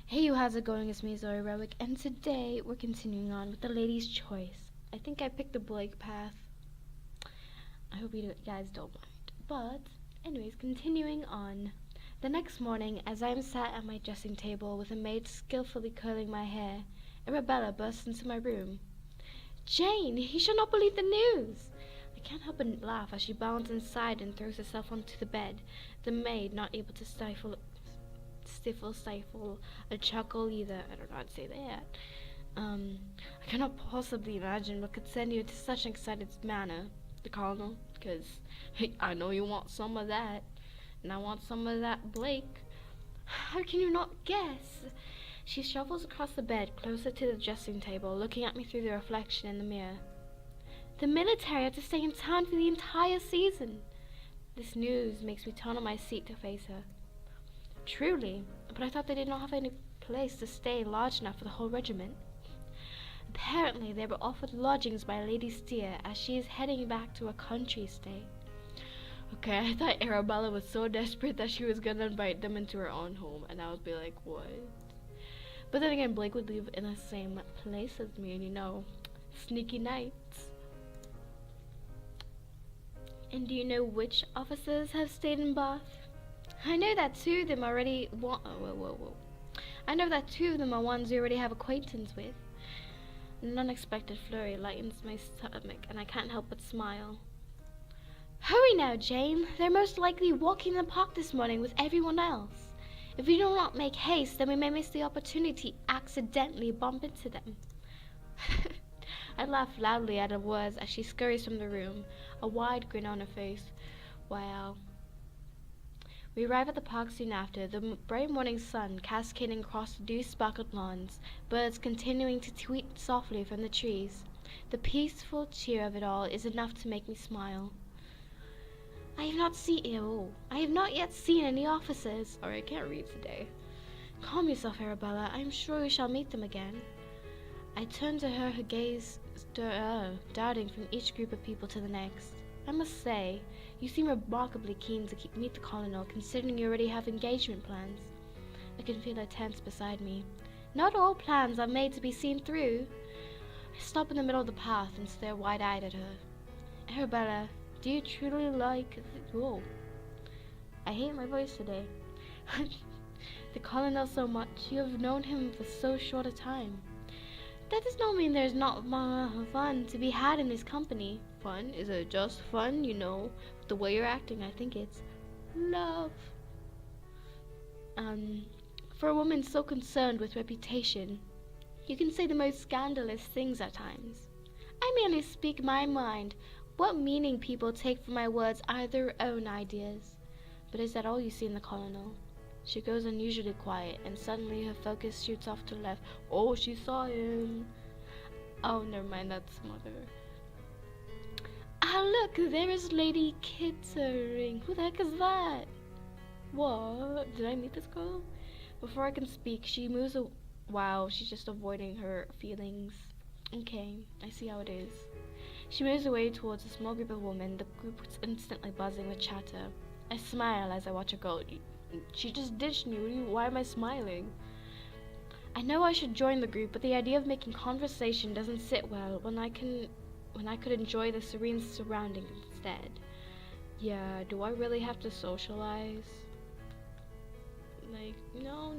Hey you, how's it going? It's me, Zoe Relic, and today we're continuing on with the lady's choice. I think I picked the Blake path. I hope you guys don't mind. But, anyways, continuing on. The next morning, as I am sat at my dressing table with a maid skillfully curling my hair, Arabella bursts into my room. Jane, you shall not believe the news! I can't help but laugh as she bounds inside and throws herself onto the bed, the maid not able to stifle a chuckle either. I don't know how to say that. I cannot possibly imagine what could send you into such an excited manner, the Colonel, because hey, I know you want some of that, and I want some of that Blake. How can you not guess? She shuffles across the bed, closer to the dressing table, looking at me through the reflection in the mirror. The military are to stay in town for the entire season. This news makes me turn on my seat to face her. Truly, but I thought they did not have any place to stay large enough for the whole regiment. Apparently, they were offered lodgings by Lady Steer, as she is heading back to a country stay. Okay, I thought Arabella was so desperate that she was gonna invite them into her own home, and I would be like, what? But then again, Blake would live in the same place as me, and you know, sneaky nights. And do you know which officers have stayed in Bath? I know that two of them already I know that two of them are ones you already have acquaintance with. An unexpected flurry lightens my stomach, and I can't help but smile. Hurry now, Jane. They're most likely walking in the park this morning with everyone else. If we do not make haste, then we may miss the opportunity to accidentally bump into them. I laugh loudly at her words as she scurries from the room, a wide grin on her face. Wow. We arrive at the park soon after, the bright morning sun cascading across the dew-sparkled lawns, birds continuing to tweet softly from the trees. The peaceful cheer of it all is enough to make me smile. I have not yet seen any officers. Or I can't read today. Calm yourself, Arabella. I am sure we shall meet them again. I turn to her gaze darting from each group of people to the next. I must say, you seem remarkably keen to meet the Colonel, considering you already have engagement plans. I can feel her tense beside me. Not all plans are made to be seen through. I stop in the middle of the path and stare wide-eyed at her. Arabella, do you truly like whoa. I hate my voice today. The Colonel so much. You have known him for so short a time. That does not mean there's not fun to be had in his company. Fun? Is it just fun? You know, the way you're acting, I think it's love. For a woman so concerned with reputation, you can say the most scandalous things at times. I merely speak my mind. What meaning people take from my words are their own ideas. But is that all you see in the Colonel? She goes unusually quiet, and suddenly her focus shoots off to the left. Oh, she saw him. Oh, never mind, that's Mother. Ah, look, there is Lady Kittering. Who the heck is that? What? Did I meet this girl? Before I can speak, she moves wow, she's just avoiding her feelings. Okay, I see how it is. She moves away towards a small group of women. The group is instantly buzzing with chatter. I smile as I watch her go. She just ditched me. Why am I smiling? I know I should join the group, but the idea of making conversation doesn't sit well when I could enjoy the serene surroundings instead. Yeah, do I really have to socialize? Like, no.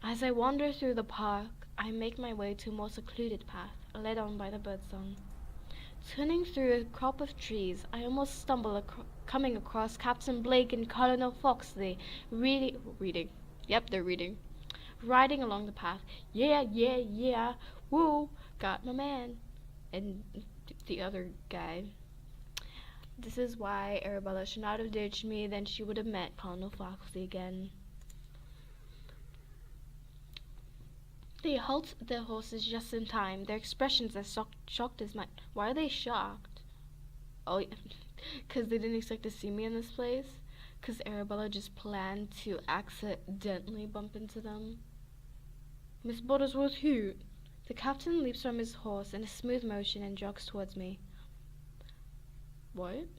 As I wander through the park, I make my way to a more secluded path, led on by the birdsong. Turning through a crop of trees, I almost stumble coming across Captain Blake and Colonel Foxley reading. Yep, they're reading. Riding along the path. Yeah, woo, got my man. And the other guy. This is why Arabella should not have ditched me, then she would have met Colonel Foxley again. They halt their horses just in time. Their expressions are shocked as mine. Why are they shocked? Oh, yeah. 'Cause they didn't expect to see me in this place? 'Cause Arabella just planned to accidentally bump into them? Miss Buttersworth here. The captain leaps from his horse in a smooth motion and jogs towards me. What?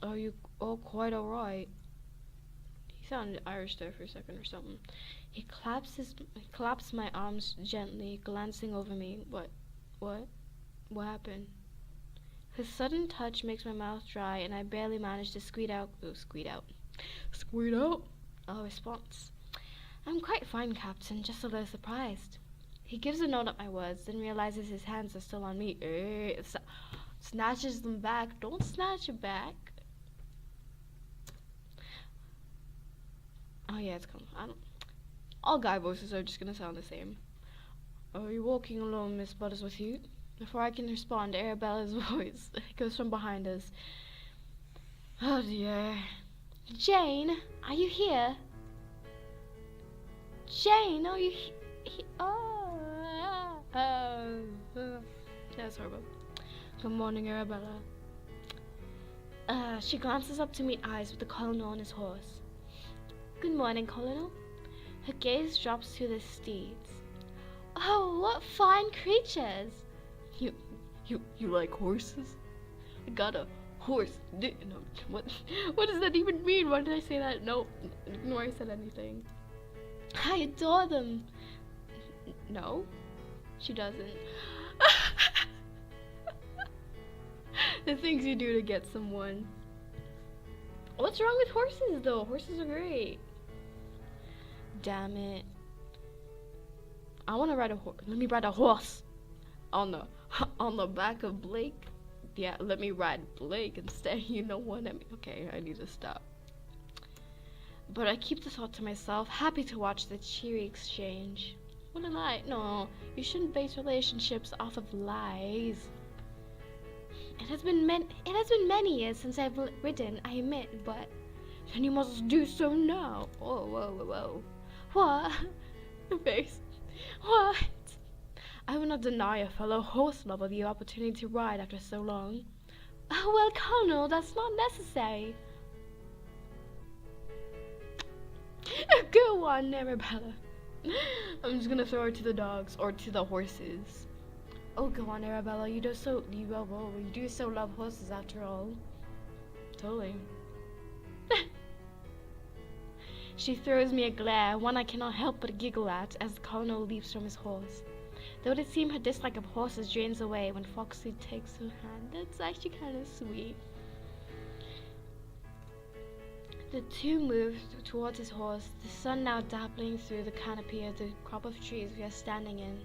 Are you all quite alright? He He sounded Irish there for a second or something. He claps my arms gently, glancing over me. What happened? His sudden touch makes my mouth dry, and I barely manage to squeak out a response. I'm quite fine, Captain, just a little surprised. He gives a nod at my words, then realizes his hands are still on me. Snatches them back. Don't snatch it back. Oh yeah, it's coming. All guy voices are just gonna sound the same. Are you walking alone, Miss Butters, with you? Before I can respond, Arabella's voice goes from behind us. Oh dear. Jane, are you here? Jane, are you that's horrible. Good morning, Arabella. She glances up to meet eyes with the colonel on his horse. Good morning, Colonel. Her gaze drops to the steeds. Oh, what fine creatures! You like horses? I got a horse. No, what does that even mean? Why did I say that? No, ignore I said anything. I adore them. No, she doesn't. The things you do to get someone. What's wrong with horses, though? Horses are great. Damn it. I want to ride a horse. Let me ride a horse. On the back of Blake. Yeah, let me ride Blake instead. You know what I mean? Okay, I need to stop. But I keep the thought to myself, happy to watch the cheery exchange. What a lie. No, you shouldn't base relationships off of lies. It has been many years since I've ridden, I admit, but then you must do so now. Oh, whoa. What? The face. What? I will not deny a fellow horse lover the opportunity to ride after so long. Oh, well, Colonel, that's not necessary. Go on, Arabella. I'm just gonna throw her to the dogs, or to the horses. Oh, go on, Arabella. You do so love horses after all. Totally. She throws me a glare, one I cannot help but giggle at, as the colonel leaps from his horse. Though it seems her dislike of horses drains away when Foxy takes her hand. That's actually kind of sweet. The two move towards his horse, the sun now dappling through the canopy of the crop of trees we are standing in.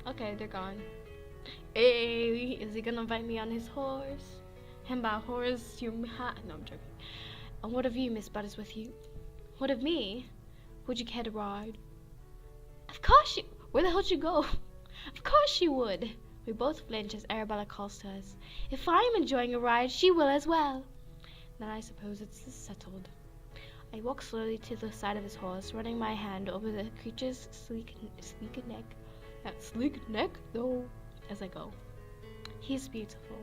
Okay, they're gone. Hey, is he gonna invite me on his horse? And by horse, no, I'm joking. And what of you, Miss Butters, with you? What of me? Would you care to ride? Of course you. Where the hell did you go? Of course she would. We both flinch as Arabella calls to us. If I am enjoying a ride, she will as well. Then I suppose it's settled. I walk slowly to the side of his horse, running my hand over the creature's sleek neck. That sleek neck, though, as I go. He's beautiful.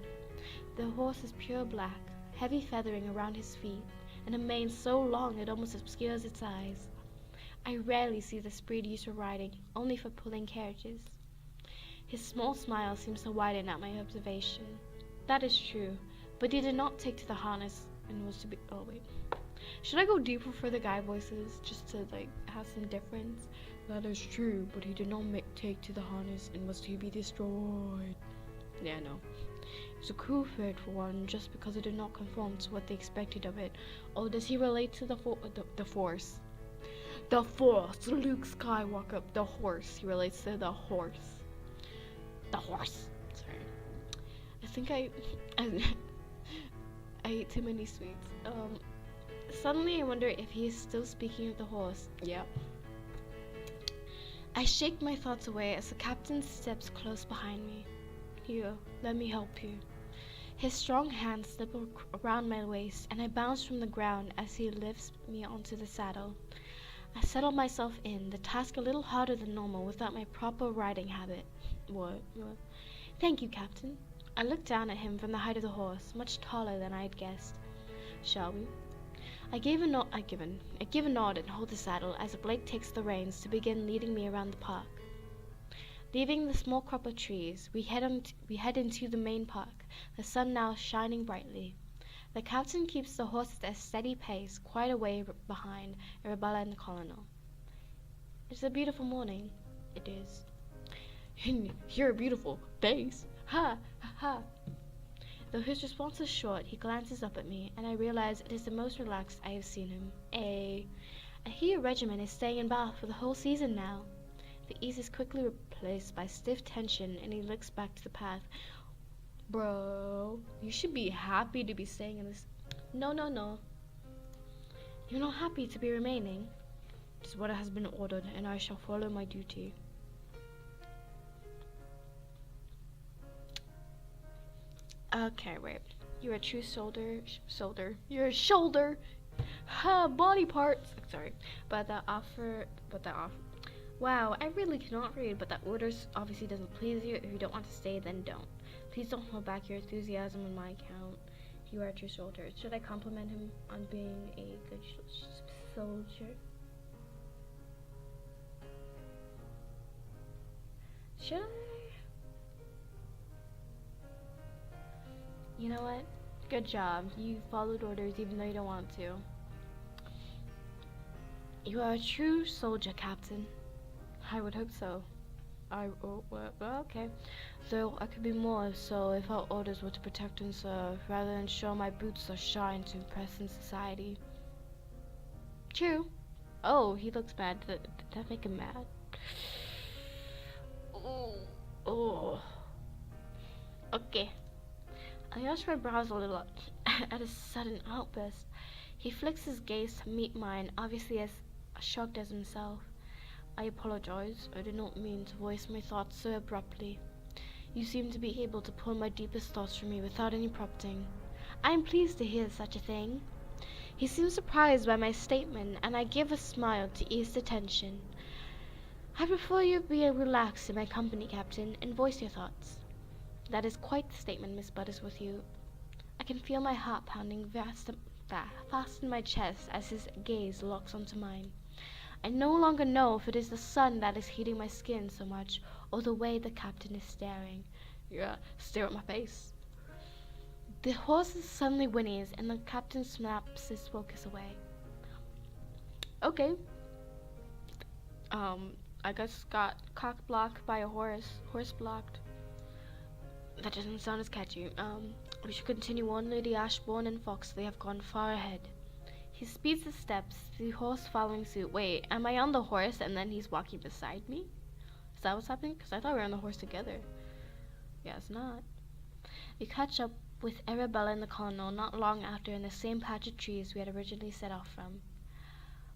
The horse is pure black, heavy feathering around his feet, and a mane so long it almost obscures its eyes. I rarely see this breed used for riding, only for pulling carriages. His small smile seems to widen at my observation. That is true, but he did not take to the harness and was to be. Oh wait, should I go deeper for the guy voices just to have some difference? That is true, but he did not take to the harness and was to be destroyed. Yeah, no. It's a cool fit for one, just because it did not conform to what they expected of it. Oh, does he relate to the Force? The Force, Luke Skywalker, the horse. He relates to the horse. The horse. Sorry. I think I ate too many sweets. Suddenly I wonder if he is still speaking of the horse. Yeah. I shake my thoughts away as the captain steps close behind me. Here, let me help you. His strong hands slip around my waist, and I bounce from the ground as he lifts me onto the saddle. I settle myself in, the task a little harder than normal without my proper riding habit. What? Thank you, Captain. I look down at him from the height of the horse, much taller than I had guessed. Shall we? I give a nod and hold the saddle as Blake takes the reins to begin leading me around the park. Leaving the small crop of trees, we head into the main park, the sun now shining brightly. The captain keeps the horse at a steady pace, quite a way behind Arabella and the colonel. It's a beautiful morning. It is. You're a beautiful face. Ha, ha, ha. Though his response is short, he glances up at me, and I realize it is the most relaxed I have seen him. I hear your regiment is staying in Bath for the whole season now. The ease is quickly replaced by stiff tension, and he looks back to the path. Bro, you should be happy to be staying in this. No, no, no. You're not happy to be remaining. It is what has been ordered, and I shall follow my duty. Okay, wait. You're a true soldier. You're a shoulder. Ha, body parts. Sorry, but the offer. Wow, I really cannot read, but that orders obviously doesn't please you. If you don't want to stay, then don't. Please don't hold back your enthusiasm on my account. You are a true soldier. Should I compliment him on being a good soldier? Should I? You know what? Good job. You followed orders even though you don't want to. You are a true soldier, Captain. I would hope so. Okay. Though I could be more so if our orders were to protect and serve, rather than show my boots or shine to impress in society. True. Oh, he looks mad. Did that make him mad? Oh. Okay. I arched my brows a little at his sudden outburst. He flicks his gaze to meet mine, obviously as shocked as himself. I apologize. I did not mean to voice my thoughts so abruptly. You seem to be able to pull my deepest thoughts from me without any prompting. I am pleased to hear such a thing. He seems surprised by my statement, and I give a smile to ease the tension. I prefer you be relaxed in my company, Captain, and voice your thoughts. That is quite the statement, Miss Buttersworth. I can feel my heart pounding fast in my chest as his gaze locks onto mine. I no longer know if it is the sun that is heating my skin so much, or the way the captain is staring. Yeah, stare at my face. The horse suddenly whinnies, and the captain snaps his focus away. Okay. I guess got cock blocked by a horse. Horse blocked. That doesn't sound as catchy. We should continue on. Lady Ashbourne and Foxley have gone far ahead. He speeds his steps, the horse following suit. Wait, am I on the horse and then he's walking beside me? Is that what's happening? Because I thought we were on the horse together. Yeah, it's not. We catch up with Arabella and the colonel not long after in the same patch of trees we had originally set off from.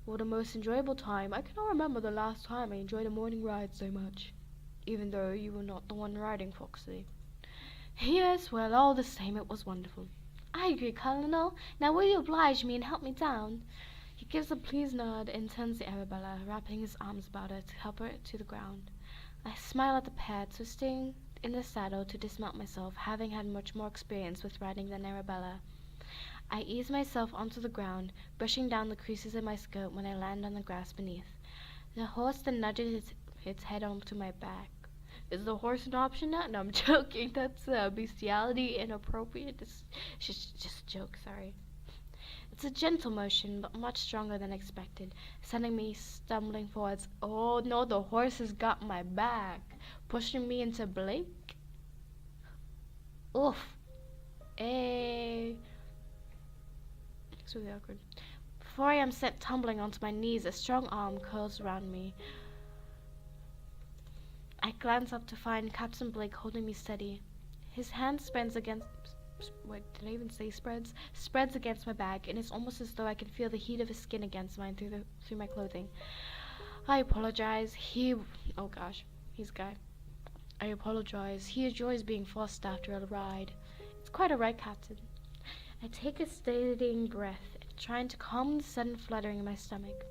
What a most enjoyable time. I cannot remember the last time I enjoyed a morning ride so much. Even though you were not the one riding, Foxley. Yes, well, all the same, it was wonderful. I agree, Colonel. Now will you oblige me and help me down? He gives a pleased nod and turns to Arabella, wrapping his arms about her to help her to the ground. I smile at the pair, twisting in the saddle to dismount myself, having had much more experience with riding than Arabella. I ease myself onto the ground, brushing down the creases of my skirt when I land on the grass beneath. The horse then nudges its head onto my back. Is the horse an option now? No, I'm joking. That's bestiality, inappropriate. Just a joke, sorry. It's a gentle motion, but much stronger than expected, sending me stumbling forwards. Oh no, the horse has got my back, pushing me into Blake. Oof. It's really awkward. Before I am sent tumbling onto my knees, a strong arm curls around me. I glance up to find Captain Blake holding me steady. His hand spreads against my back, and it's almost as though I can feel the heat of his skin against mine through my clothing. I apologize. Oh gosh, he's a guy. I apologize. He enjoys being fussed after a ride. It's quite alright, Captain. I take a steadying breath, trying to calm the sudden fluttering in my stomach.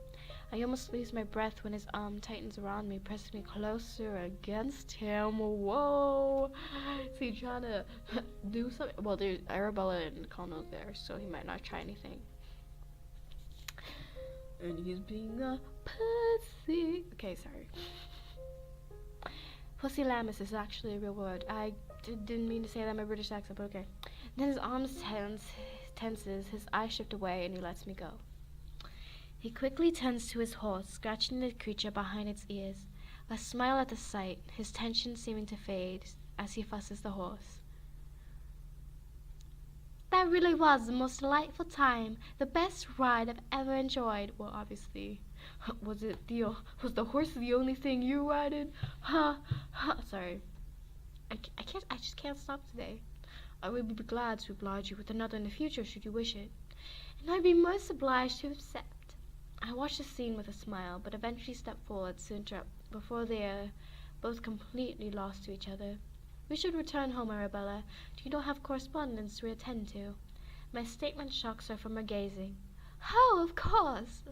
I almost lose my breath when his arm tightens around me, pressing me closer against him. Whoa! Is he trying to do something? Well, there's Arabella and Colonel there, so he might not try anything. And he's being a pussy. Okay, sorry. Pusillanimous is actually a real word. I didn't mean to say that in my British accent, but okay. Then his arms tenses, his eyes shift away, and he lets me go. He quickly turns to his horse, scratching the creature behind its ears. I smile at the sight, his tension seeming to fade as he fusses the horse. That really was the most delightful time, the best ride I've ever enjoyed. Well, obviously, was the horse the only thing you rided? Sorry, I just can't stop today. I would be glad to oblige you with another in the future should you wish it, and I'd be most obliged to accept. I watched the scene with a smile, but eventually stepped forward to interrupt before they are both completely lost to each other. We should return home, Arabella. You don't have correspondence to attend to. My statement shocks her from her gazing. Oh, of course.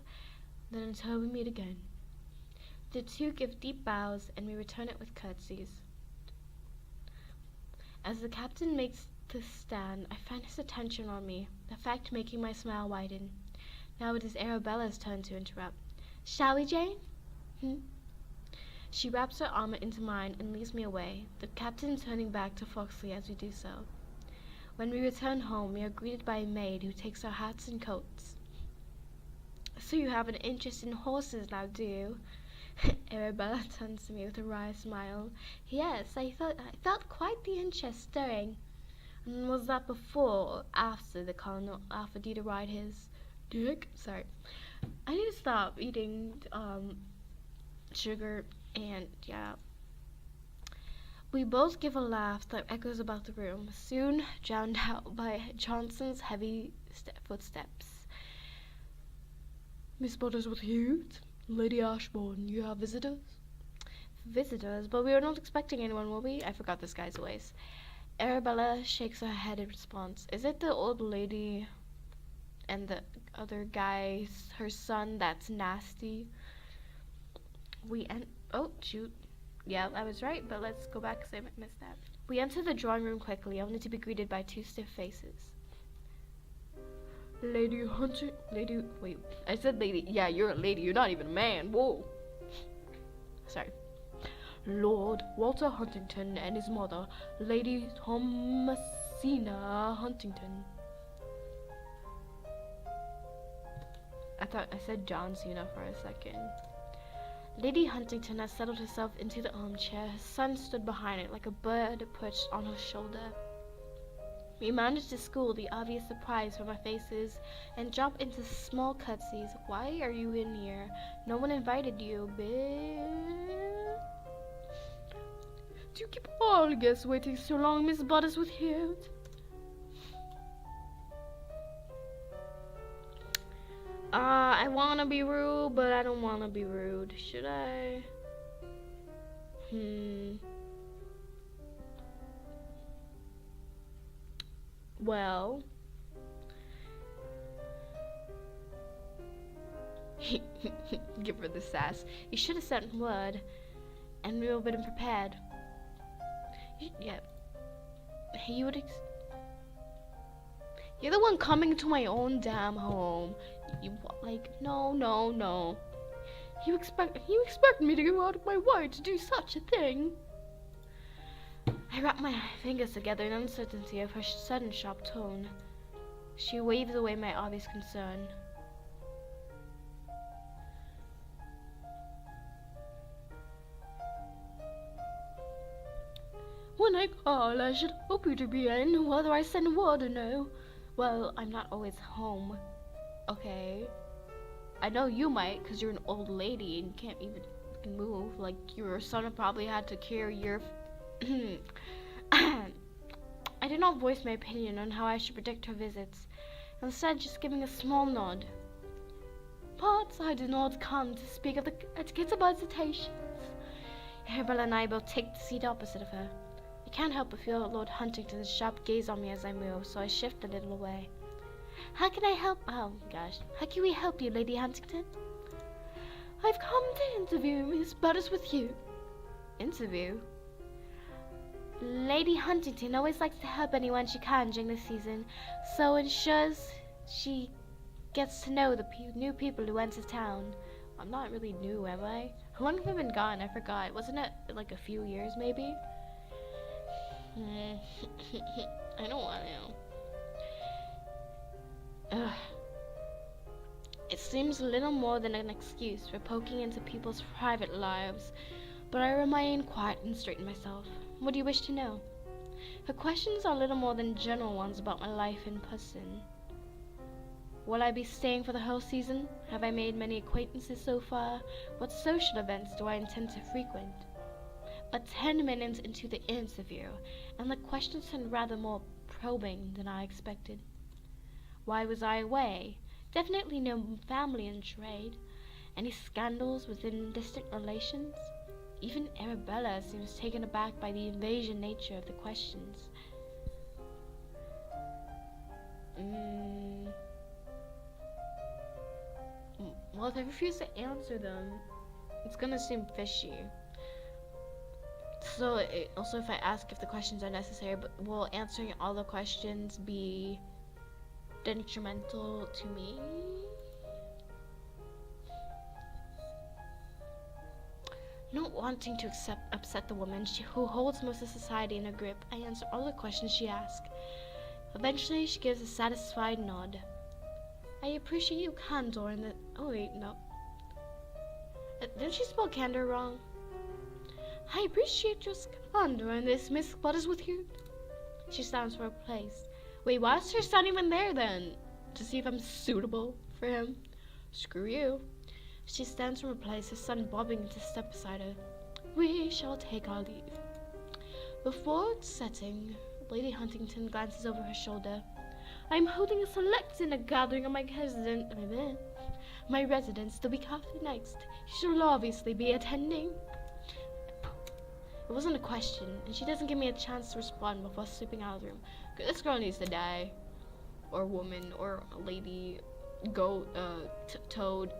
Then until we meet again. The two give deep bows, and we return it with curtsies. As the captain makes the stand, I find his attention on me, the fact making my smile widen. Now it is Arabella's turn to interrupt. Shall we, Jane? She wraps her arm into mine and leads me away, the captain turning back to Foxley as we do so. When we return home, we are greeted by a maid who takes our hats and coats. So you have an interest in horses now, do you? Arabella turns to me with a wry smile. Yes, I felt quite the interest stirring. And was that before or after the colonel offered you to ride his dick? Sorry. I need to stop eating sugar. And yeah, we both give a laugh that echoes about the room, soon drowned out by Johnson's heavy footsteps. Miss Buttersworth Hughes, Lady Ashbourne, you have visitors? Visitors? But we are not expecting anyone, will we? I forgot this guy's voice. Arabella shakes her head in response. Is it the old lady and the other guy, her son, that's nasty? Oh, shoot. Yeah, I was right, but let's go back because I missed that. We enter the drawing room quickly, only to be greeted by two stiff faces. Lady Hunter... Wait, I said lady. Yeah, you're a lady. You're not even a man. Whoa. Sorry. Lord Walter Huntington and his mother, Lady Thomasina Huntington. I thought I said John Cena for a second. Lady Huntington had settled herself into the armchair. Her son stood behind it like a bird perched on her shoulder. We managed to school the obvious surprise from our faces and drop into small curtsies. Why are you in here? No one invited you, bitch. Do you keep all guests waiting so long, Miss Buttersworth Hughes? I wanna be rude, but I don't wanna be rude. Should I? Well. Give her the sass. You should have sent word, and we would have been prepared. Yeah. You would You're the one coming to my own damn home. No. You expect me to go out of my way to do such a thing? I wrap my fingers together in uncertainty of her sudden sharp tone. She waves away my obvious concern. When I call, I should hope you to be in, whether I send word or no. Well, I'm not always home. Okay. I know you might, because you're an old lady and can't even move. Like, your son probably had to carry your... I did not voice my opinion on how I should predict her visits, instead just giving a small nod. But I did not come to speak of the etiquette of visitations. Arabella and I both take the seat opposite of her. I can't help but feel Lord Huntington's sharp gaze on me as I move, so I shift a little away. How can I help? Oh, gosh. How can we help you, Lady Huntington? I've come to interview Miss Buttersworth Hughes. Interview? Lady Huntington always likes to help anyone she can during the season, so ensures she gets to know the new people who enter town. I'm not really new, am I? How long have I been gone? I forgot. Wasn't it like a few years, maybe? I don't want to. Ugh. It seems little more than an excuse for poking into people's private lives, but I remain quiet and straighten myself. What do you wish to know? Her questions are little more than general ones about my life in person. Will I be staying for the whole season? Have I made many acquaintances so far? What social events do I intend to frequent? But 10 minutes into the interview, and the questions sound rather more probing than I expected. Why was I away? Definitely no family in trade. Any scandals within distant relations? Even Arabella seems taken aback by the invasion nature of the questions. Well, if I refuse to answer them, it's gonna seem fishy. So, also if I ask if the questions are necessary, but will answering all the questions be detrimental to me? Not wanting to upset the woman who holds most of society in her grip, I answer all the questions she asks. Eventually, she gives a satisfied nod. I appreciate your candor in the... Oh wait, no. Didn't she spell candor wrong? I appreciate your candor in this, Miss. What is with you? She stands for a place. Wait, why is her son even there then? To see if I'm suitable for him? Screw you. She stands from her place, her son bobbing to step beside her. We shall take our leave. Before setting, Lady Huntington glances over her shoulder. I am holding a select dinner gathering at my residence the week after next. She shall obviously be attending. It wasn't a question, and she doesn't give me a chance to respond before slipping out of the room. This girl needs to die. Or woman, or a lady, goat, toad.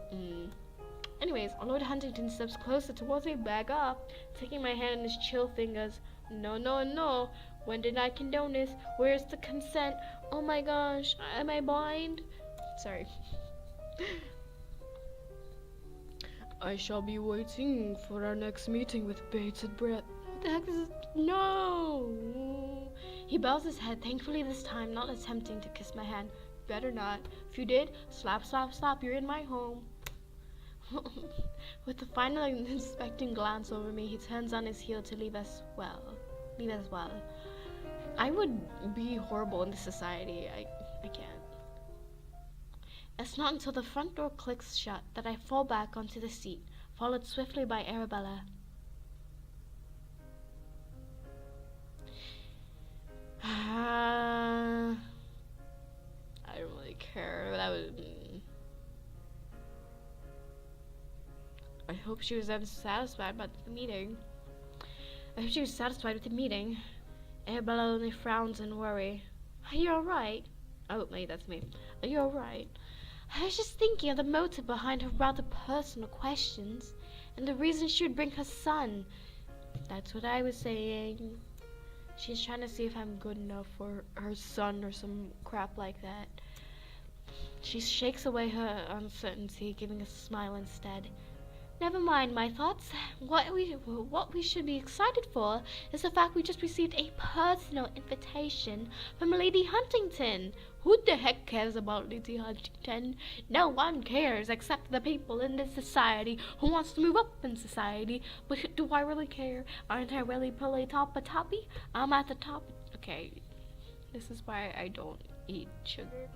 Anyways, Lord Huntington steps closer towards me, back up, taking my hand in his chill fingers. No, no, no. When did I condone this? Where's the consent? Oh my gosh, am I blind? Sorry. I shall be waiting for our next meeting with bated breath. What the heck is this? No! He bows his head, thankfully this time not attempting to kiss my hand. Better not. If you did, slap, slap, slap, you're in my home. With a final inspecting glance over me, he turns on his heel to leave as well. I would be horrible in this society. I can't. It's not until the front door clicks shut that I fall back onto the seat, followed swiftly by Arabella. I don't really care. That was... I hope she was satisfied about the meeting. Arabella only frowns in worry. Are you alright? Oh, wait, that's me. Are you alright? I was just thinking of the motive behind her rather personal questions, and the reason she would bring her son. That's what I was saying. She's trying to see if I'm good enough for her son or some crap like that. She shakes away her uncertainty, giving a smile instead. Never mind my thoughts. What we should be excited for is the fact we just received a personal invitation from Lady Huntington. Who the heck cares about Lady Huntington? No one cares except the people in this society who wants to move up in society. But do I really care? Aren't I really toppy? I'm at the top. Okay, this is why I don't eat sugar.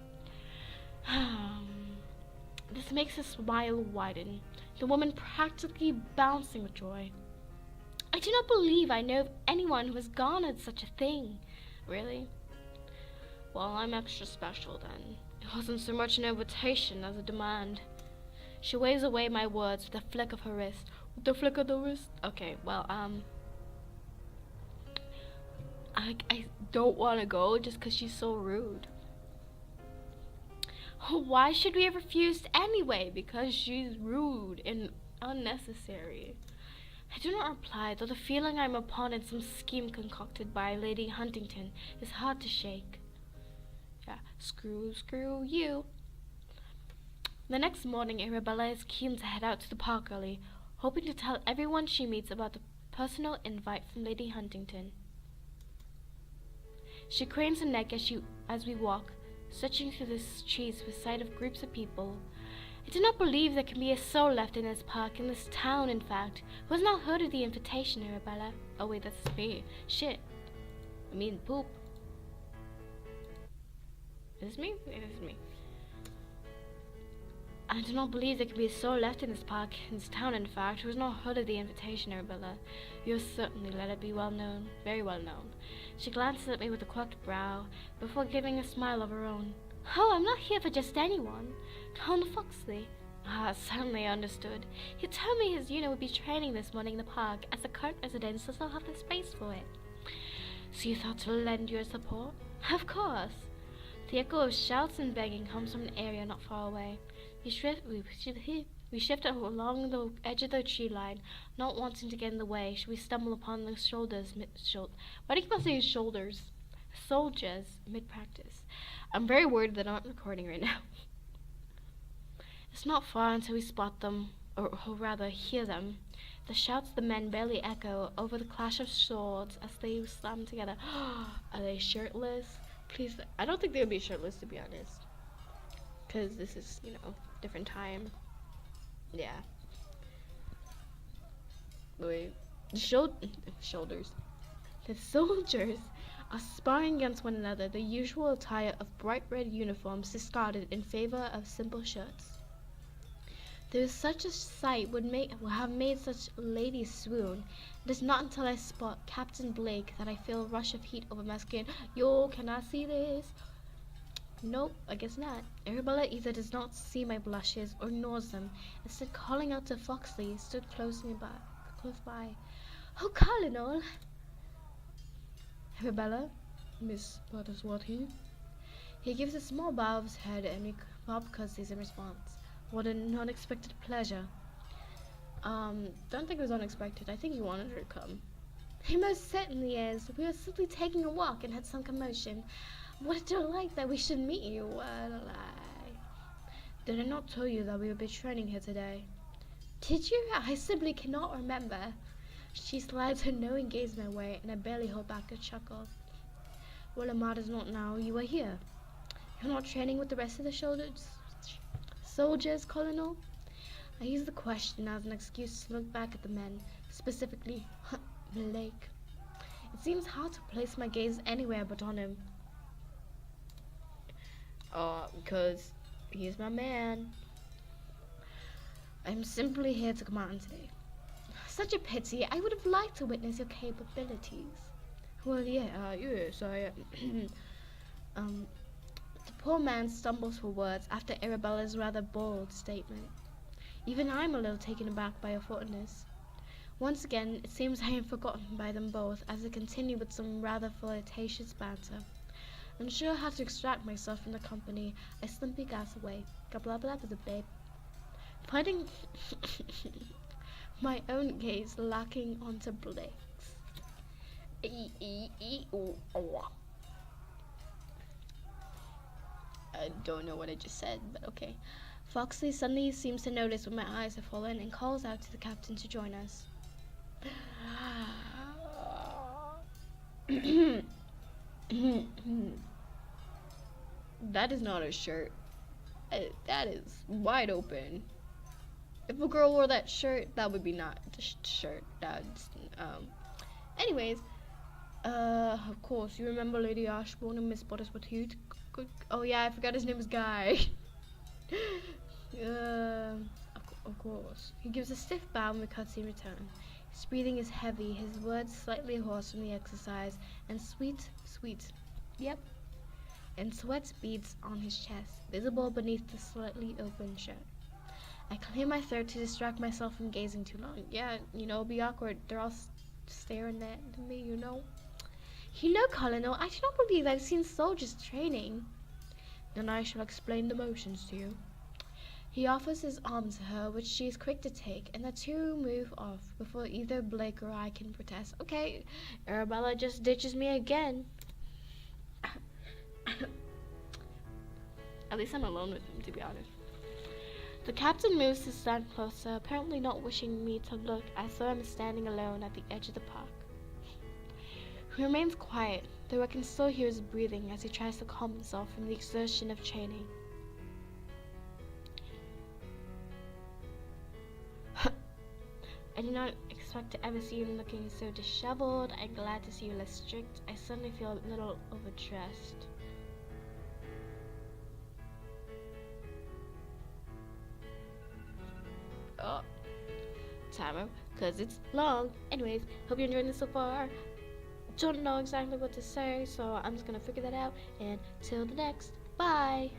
This makes his smile widen, the woman practically bouncing with joy. I do not believe I know of anyone who has garnered such a thing. Really? Well, I'm extra special then. It wasn't so much an invitation as a demand. She waves away my words with a flick of her wrist. With the flick of the wrist? Okay, well, I don't want to go just because she's so rude. Why should we have refused anyway? Because she's rude and unnecessary. I do not reply, though the feeling I am upon in some scheme concocted by Lady Huntington is hard to shake. Yeah, screw you. The next morning, Arabella is keen to head out to the park early, hoping to tell everyone she meets about the personal invite from Lady Huntington. She cranes her neck as we walk, searching through the streets with sight of groups of people. I do not believe there can be a soul left in this park, in this town, in fact, who has not heard of the invitation, Arabella. Oh wait, that's me. Shit. I mean, poop. Is this me? It is me. I do not believe there can be a soul left in this park, in this town, in fact, who has not heard of the invitation, Arabella. You will certainly let it be well known, very well known. She glances at me with a quirked brow, before giving a smile of her own. Oh, I'm not here for just anyone. Colonel Foxley. Ah, suddenly I understood. He told me his unit would be training this morning in the park, as the current residents does not have the space for it. So you thought to lend your support? Of course. The echo of shouts and begging comes from an area not far away. We shift along the edge of the tree line, not wanting to get in the way should we stumble upon the shoulders. Why do you keep on saying shoulders? Soldiers mid-practice. I'm very worried that I'm not recording right now. It's not far until we spot them, or rather hear them. The shouts of the men barely echo over the clash of swords as they slam together. Are they shirtless? Please, I don't think they would be shirtless, to be honest. Because this is, different time. Yeah. Wait. Shoulders. The soldiers are sparring against one another, the usual attire of bright red uniforms discarded in favor of simple shirts. There is such a sight would have made such ladies swoon. It is not until I spot Captain Blake that I feel a rush of heat over my skin. Yo, can I see this? Nope, I guess not. Arabella either does not see my blushes or ignores them, instead calling out to Foxley, stood close by. Oh, Colonel! Arabella, Miss Buttersworthy. He gives a small bow of his head and Bob curtsies in response. What an unexpected pleasure. Don't think it was unexpected. I think he wanted her to come. He most certainly is. We were simply taking a walk and had some commotion. What a delight that we should meet you. What a lie. Did I not tell you that we would be training here today? Did you? I simply cannot remember. She slides her knowing gaze my way, and I barely hold back a chuckle. Well, it matters not now. You are here. You're not training with the rest of the soldiers, Colonel? I use the question as an excuse to look back at the men, specifically Blake. It seems hard to place my gaze anywhere but on him. Because he's my man. I'm simply here to command today. Such a pity. I would have liked to witness your capabilities. Well, yes, I The poor man stumbles for words after Arabella's rather bold statement. Even I'm a little taken aback by her forwardness. Once again, it seems I am forgotten by them both as they continue with some rather flirtatious banter. Unsure how to extract myself from the company, I slumpy gas away. Blah with the babe. Finding my own gaze lacking onto Blake's. I don't know what I just said, but okay. Foxley suddenly seems to notice when my eyes have fallen and calls out to the captain to join us. That is not a shirt. That is wide open. If a girl wore that shirt, that would be not the shirt. That's, anyways, of course, you remember Lady Ashbourne and Miss Buttersworthy? Oh yeah, I forgot his name was Guy. Of course. He gives a stiff bow and we curtsy in return. His breathing is heavy, his words slightly hoarse from the exercise, and sweet, yep, and sweat beads on his chest, visible beneath the slightly open shirt. I clear my throat to distract myself from gazing too long. Yeah, it'll be awkward. They're all staring at me, Colonel, I do not believe I've seen soldiers training. Then I shall explain the motions to you. He offers his arm to her, which she is quick to take, and the two move off before either Blake or I can protest. Okay, Arabella just ditches me again. At least I'm alone with him, to be honest. The captain moves to stand closer, apparently not wishing me to look as though I'm standing alone at the edge of the park. He remains quiet, though I can still hear his breathing as he tries to calm himself from the exertion of chaining. I did not expect to ever see you looking so disheveled. I'm glad to see you less strict. I suddenly feel a little overdressed. Oh, timer, because it's long. Anyways, hope you're enjoying this so far. Don't know exactly what to say, so I'm just gonna figure that out. And till the next, bye!